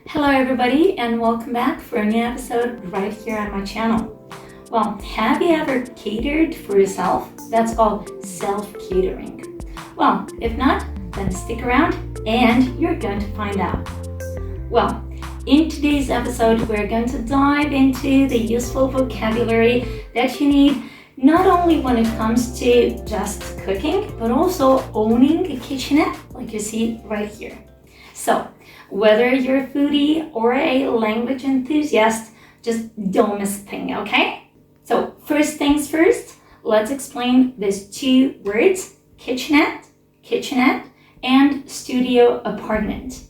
Hello everybody and welcome back for a new episode right here on my channel. Well, have you ever catered for yourself? That's called self-catering. Well, if not, then stick around and you're going to find out. Well, in today's episode, we're going to dive into the useful vocabulary that you need not only when it comes to just cooking, but also owning a kitchenette like you see right here. So, whether you're a foodie or a language enthusiast, just don't miss a thing, okay? So, first things first, let's explain these two words, kitchenette, and studio apartment.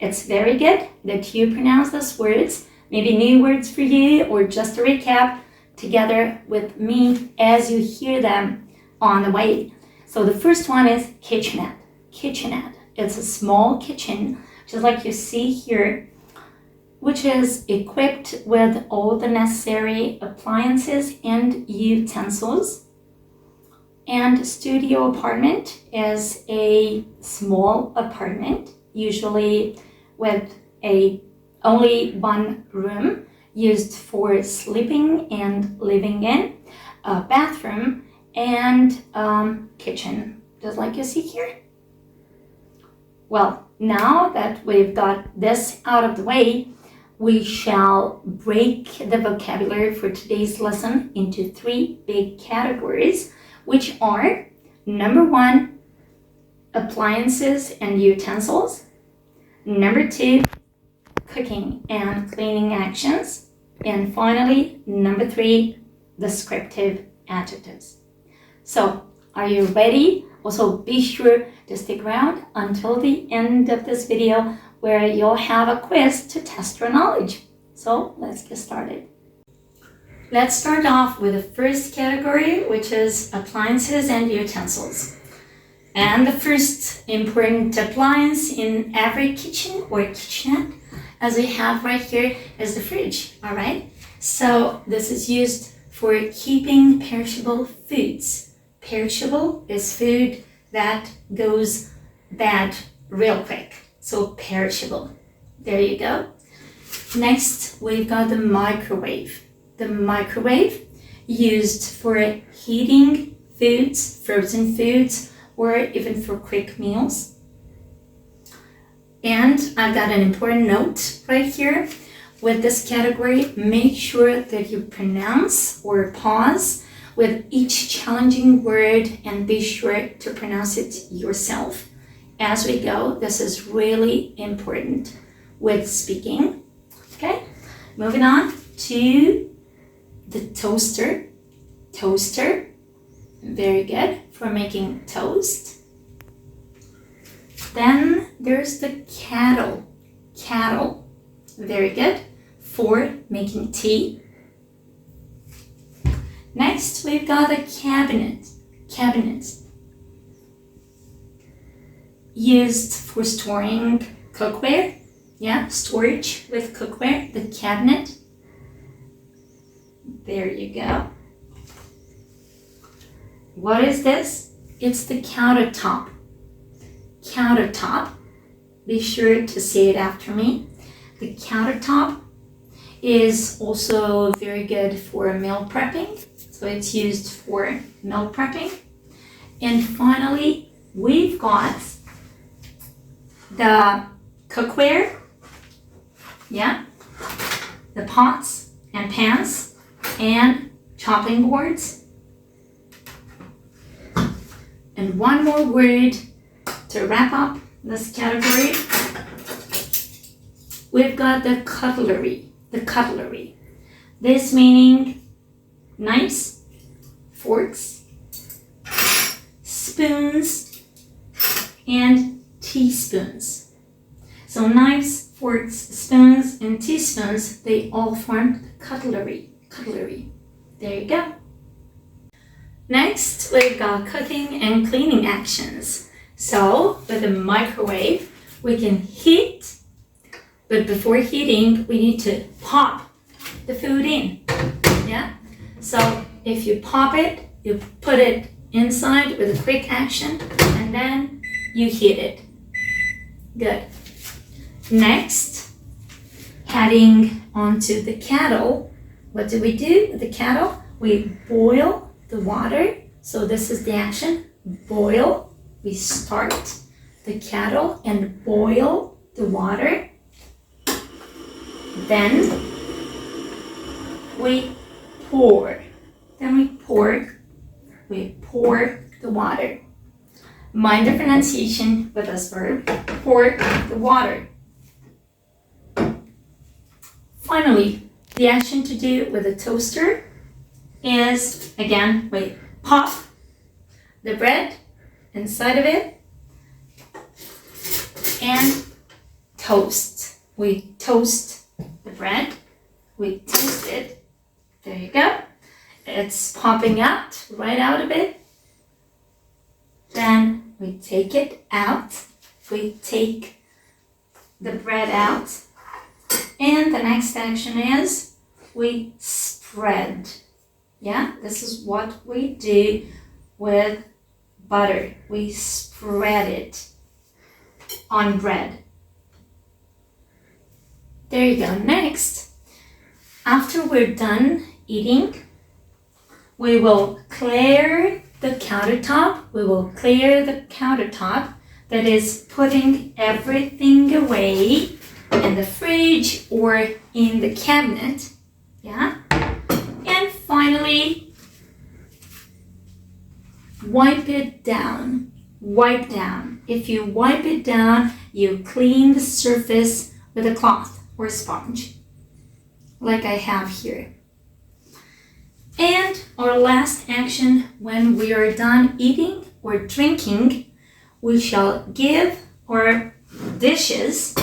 It's very good that you pronounce those words, maybe new words for you or just a recap together with me as you hear them on the way. So the first one is kitchenette. It's a small kitchen, just like you see here, which is equipped with all the necessary appliances and utensils. And studio apartment is a small apartment, usually with only one room used for sleeping and living in, a bathroom, and kitchen, just like you see here. Well, now that we've got this out of the way, we shall break the vocabulary for today's lesson into three big categories, which are, number one, appliances and utensils, number two, cooking and cleaning actions, and finally, number three, descriptive adjectives. So, are you ready? Also, be sure to stick around until the end of this video where you'll have a quiz to test your knowledge. So, let's get started. Let's start off with the first category, which is appliances and utensils. And the first important appliance in every kitchen or kitchenette, as we have right here, is the fridge, all right? So this is used for keeping perishable foods. Perishable is food that goes bad real quick. So perishable. There you go. Next, we've got the microwave. The microwave used for heating foods, frozen foods, or even for quick meals. And I've got an important note right here. With this category, make sure that you pronounce or pause with each challenging word and be sure to pronounce it yourself as we go. This is really important with speaking. Okay, moving on to the toaster. Toaster, very good for making toast. Then there's the kettle. Kettle, very good for making tea. Next, we've got a cabinet. Cabinet, used for storing cookware. Yeah, storage with cookware, the cabinet. There you go. What is this? It's the countertop. Countertop. Be sure to say it after me. The countertop is also very good for meal prepping. So it's used for meal prepping. And finally, we've got the cookware. Yeah. The pots and pans and chopping boards. And one more word to wrap up this category. We've got the cutlery. The cutlery. This meaning knives, forks, spoons, and teaspoons. So knives, forks, spoons, and teaspoons, they all form cutlery. Cutlery. There you go. Next, we've got cooking and cleaning actions. So, with the microwave, we can heat, but before heating, we need to pop the food in. Yeah? So, if you pop it, you put it inside with a quick action, and then you heat it. Good. Next, heading onto the kettle. What do we do with the kettle? We boil the water. So this is the action. Boil. We start the kettle and boil the water. Then we pour. We pour the water. Mind the pronunciation with this verb. Pour the water. Finally, the action to do with a toaster is, again, we pop the bread inside of it and toast. We toast the bread. We toast it. There you go. It's popping out, right out of it. Then we take it out. We take the bread out. And the next action is we spread. Yeah, this is what we do with butter. We spread it on bread. There you go. Next, after we're done eating, we will clear the countertop. We will clear the countertop. That is putting everything away in the fridge or in the cabinet. Yeah. And finally, wipe it down. Wipe down. If you wipe it down, you clean the surface with a cloth or sponge, like I have here. And our last action, when we are done eating or drinking, we shall give our dishes,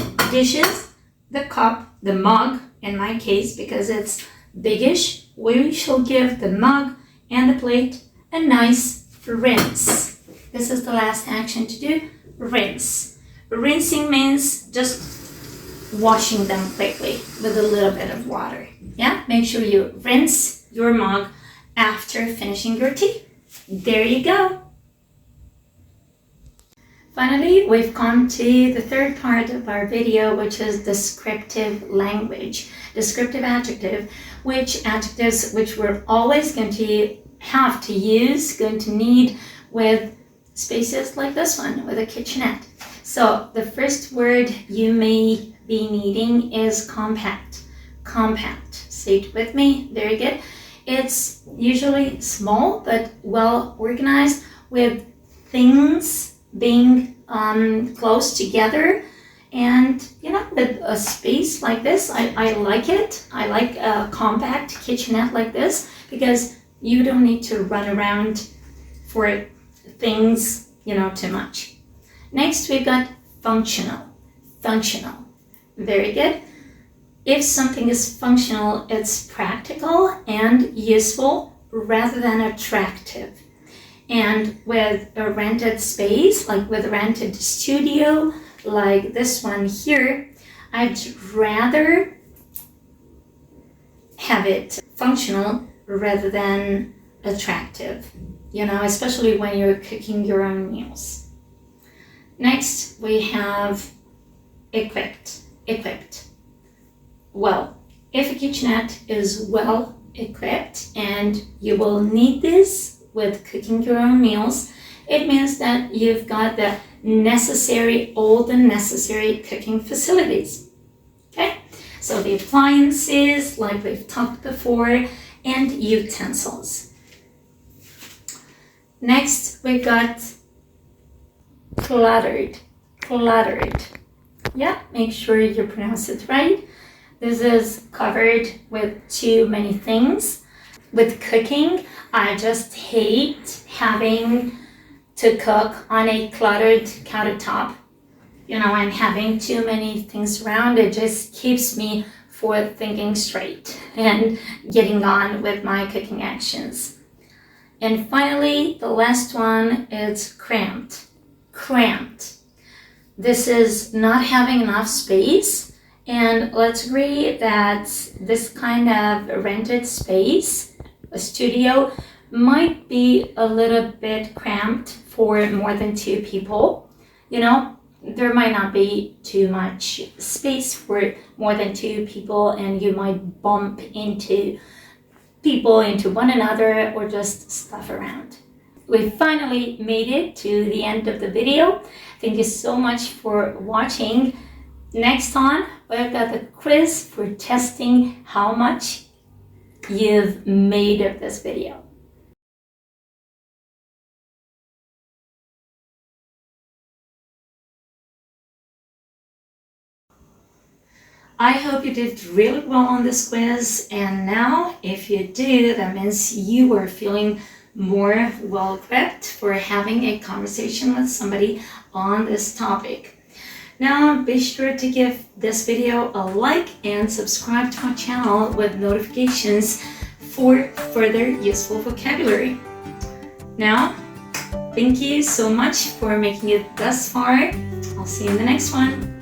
the cup, the mug, in my case, because it's biggish, we shall give the mug and the plate a nice rinse. This is the last action to do, rinse. Rinsing means just washing them quickly with a little bit of water. Yeah, make sure you rinse your mug after finishing your tea. There you go. Finally, we've come to the third part of our video, which is descriptive language. Descriptive adjectives which we're always going to have to use, going to need with spaces like this one, with a kitchenette. So the first word you may be needing is compact. Compact. Say it with me. Very good. It's usually small but well organized, with things being close together, and with a space like this. I like it. I like a compact kitchenette like this because you don't need to run around for things too much. Next, we've got functional. Functional. Very good. If something is functional, it's practical and useful rather than attractive. And with a rented space, like with a rented studio, like this one here, I'd rather have it functional rather than attractive, especially when you're cooking your own meals. Next, we have equipped. Equipped. Well, if a kitchenette is well equipped, and you will need this with cooking your own meals, it means that you've got all the necessary cooking facilities. Okay? So the appliances, like we've talked before, and utensils. Next, we got cluttered. Cluttered. Yeah, make sure you pronounce it right. This is covered with too many things. With cooking, I just hate having to cook on a cluttered countertop, and having too many things around. It just keeps me for thinking straight and getting on with my cooking actions. And finally, the last one is cramped. Cramped. This is not having enough space, and let's agree that this kind of rented space, a studio, might be a little bit cramped for more than two people. there might not be too much space for more than two people, and you might bump into people, into one another, or just stuff around. We finally made it to the end of the video. Thank you so much for watching. Next on, we've got the quiz for testing how much you've made of this video. I hope you did really well on this quiz, and now if you do, that means you are feeling more well equipped for having a conversation with somebody on this topic. Now be sure to give this video a like and subscribe to our channel with notifications for further useful vocabulary. Now, thank you so much for making it thus far. I'll see you in the next one.